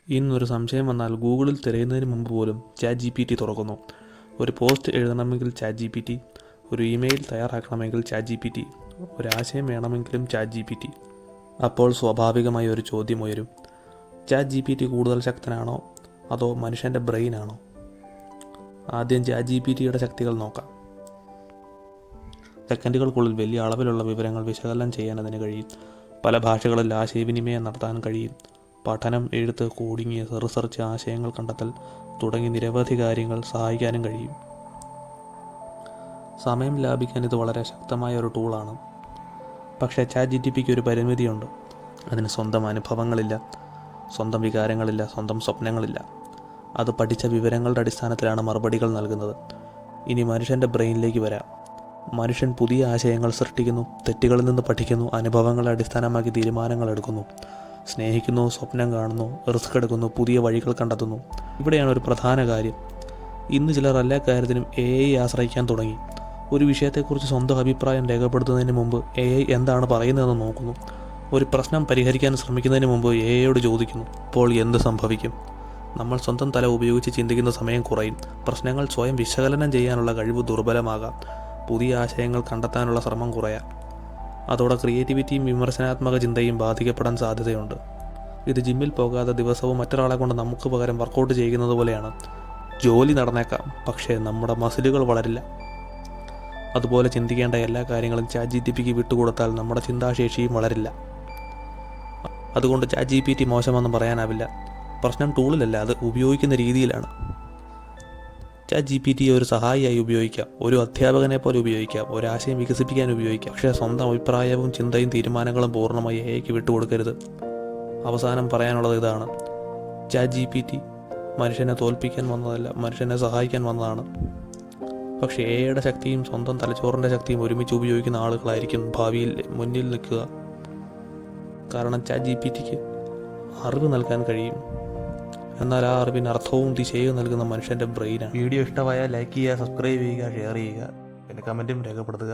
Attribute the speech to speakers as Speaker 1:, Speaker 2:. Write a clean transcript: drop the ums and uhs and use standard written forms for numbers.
Speaker 1: ഇന്നൊരു സംശയം വന്നാൽ ഗൂഗിളിൽ തിരയുന്നതിന് മുമ്പ് പോലും ChatGPT തുറക്കുന്നു. ഒരു പോസ്റ്റ് എഴുതണമെങ്കിൽ ChatGPT, ഒരു ഇമെയിൽ തയ്യാറാക്കണമെങ്കിൽ ChatGPT, ഒരാശയം വേണമെങ്കിലും ChatGPT. അപ്പോൾ സ്വാഭാവികമായി ഒരു ചോദ്യം ഉയരും: ChatGPT കൂടുതൽ ശക്തനാണോ അതോ മനുഷ്യൻ്റെ ബ്രെയിനാണോ? ആദ്യം ChatGPTയുടെ ശക്തികൾ നോക്കാം. സെക്കൻഡുകൾക്കുള്ളിൽ വലിയ അളവിലുള്ള വിവരങ്ങൾ വിശകലനം ചെയ്യാൻ അതിന് കഴിയും. പല ഭാഷകളിൽ ആശയവിനിമയം നടത്താൻ കഴിയും. പഠനം, എഴുത്ത്, കോഡിങ്, റിസർച്ച്, ആശയങ്ങൾ കണ്ടെത്തൽ തുടങ്ങി നിരവധി കാര്യങ്ങൾ സഹായിക്കാനും കഴിയും. സമയം ലാഭിക്കാൻ ഇത് വളരെ ശക്തമായ ഒരു ടൂളാണ്. പക്ഷേ ChatGPTക്ക് ഒരു പരിമിതിയുണ്ട്. അതിന് സ്വന്തം അനുഭവങ്ങളില്ല, സ്വന്തം വികാരങ്ങളില്ല, സ്വന്തം സ്വപ്നങ്ങളില്ല. അത് പഠിച്ച വിവരങ്ങളുടെ അടിസ്ഥാനത്തിലാണ് മറുപടികൾ നൽകുന്നത്. ഇനി മനുഷ്യൻ്റെ ബ്രെയിനിലേക്ക് വരാം. മനുഷ്യൻ പുതിയ ആശയങ്ങൾ സൃഷ്ടിക്കുന്നു, തെറ്റുകളിൽ നിന്ന് പഠിക്കുന്നു, അനുഭവങ്ങളെ അടിസ്ഥാനമാക്കി തീരുമാനങ്ങൾ എടുക്കുന്നു, സ്നേഹിക്കുന്നു, സ്വപ്നം കാണുന്നു, റിസ്ക് എടുക്കുന്നു, പുതിയ വഴികൾ കണ്ടെത്തുന്നു. ഇവിടെയാണ് ഒരു പ്രധാന കാര്യം. ഇന്ന് ചിലർ എല്ലാ കാര്യത്തിനും AI ആശ്രയിക്കാൻ തുടങ്ങി. ഒരു വിഷയത്തെക്കുറിച്ച് സ്വന്തം അഭിപ്രായം രേഖപ്പെടുത്തുന്നതിന് മുമ്പ് AI എന്താണ് പറയുന്നതെന്ന് നോക്കുന്നു. ഒരു പ്രശ്നം പരിഹരിക്കാൻ ശ്രമിക്കുന്നതിന് മുമ്പ് AIയോട് ചോദിക്കുന്നു. അപ്പോൾ എന്ത് സംഭവിക്കും? നമ്മൾ സ്വന്തം തല ഉപയോഗിച്ച് ചിന്തിക്കുന്ന സമയം കുറയും. പ്രശ്നങ്ങൾ സ്വയം വിശകലനം ചെയ്യാനുള്ള കഴിവ് ദുർബലമാകാം. പുതിയ ആശയങ്ങൾ കണ്ടെത്താനുള്ള ശ്രമം കുറയാം. അതോടെ ക്രിയേറ്റിവിറ്റിയും വിമർശനാത്മക ചിന്തയും ബാധിക്കപ്പെടാൻ സാധ്യതയുണ്ട്. ഇത് ജിമ്മിൽ പോകാതെ ദിവസവും മറ്റൊരാളെ കൊണ്ട് നമുക്ക് പകരം വർക്കൗട്ട് ചെയ്യുന്നത് പോലെയാണ്. ജോലി നടന്നേക്കാം, പക്ഷേ നമ്മുടെ മസിലുകൾ വളരില്ല. അതുപോലെ ചിന്തിക്കേണ്ട എല്ലാ കാര്യങ്ങളും ChatGPTക്ക് വിട്ടുകൊടുത്താൽ നമ്മുടെ ചിന്താശേഷിയും വളരില്ല. അതുകൊണ്ട് ChatGPT മോശമെന്ന് പറയാനാവില്ല. പ്രശ്നം ടൂളിലല്ല, അത് ഉപയോഗിക്കുന്ന രീതിയിലാണ്. ChatGPT ഒരു സഹായിയായി ഉപയോഗിക്കാം, ഒരു അധ്യാപകനെ പോലെ ഉപയോഗിക്കാം, ഒരാശയം വികസിപ്പിക്കാൻ ഉപയോഗിക്കാം. പക്ഷേ സ്വന്തം അഭിപ്രായവും ചിന്തയും തീരുമാനങ്ങളും പൂർണ്ണമായി AIക്ക് വിട്ടുകൊടുക്കരുത്. അവസാനം പറയാനുള്ളത് ഇതാണ്: ChatGPT മനുഷ്യനെ തോൽപ്പിക്കാൻ വന്നതല്ല, മനുഷ്യനെ സഹായിക്കാൻ വന്നതാണ്. പക്ഷേ AIയുടെ ശക്തിയും സ്വന്തം തലച്ചോറിൻ്റെ ശക്തിയും ഒരുമിച്ച് ഉപയോഗിക്കുന്ന ആളുകളായിരിക്കും ഭാവിയിൽ മുന്നിൽ നിൽക്കുക. കാരണം ChatGPTക്ക് അറിവ് നൽകാൻ കഴിയും, എന്നാൽ ആ അറിവിന് അർത്ഥവും ദിശയും നൽകുന്ന മനുഷ്യൻ്റെ ബ്രെയിനാണ്. വീഡിയോ ഇഷ്ടമായാൽ ലൈക്ക് ചെയ്യുക, സബ്സ്ക്രൈബ് ചെയ്യുക, ഷെയർ ചെയ്യുക, പിന്നെ കമൻറ്റും രേഖപ്പെടുത്തുക.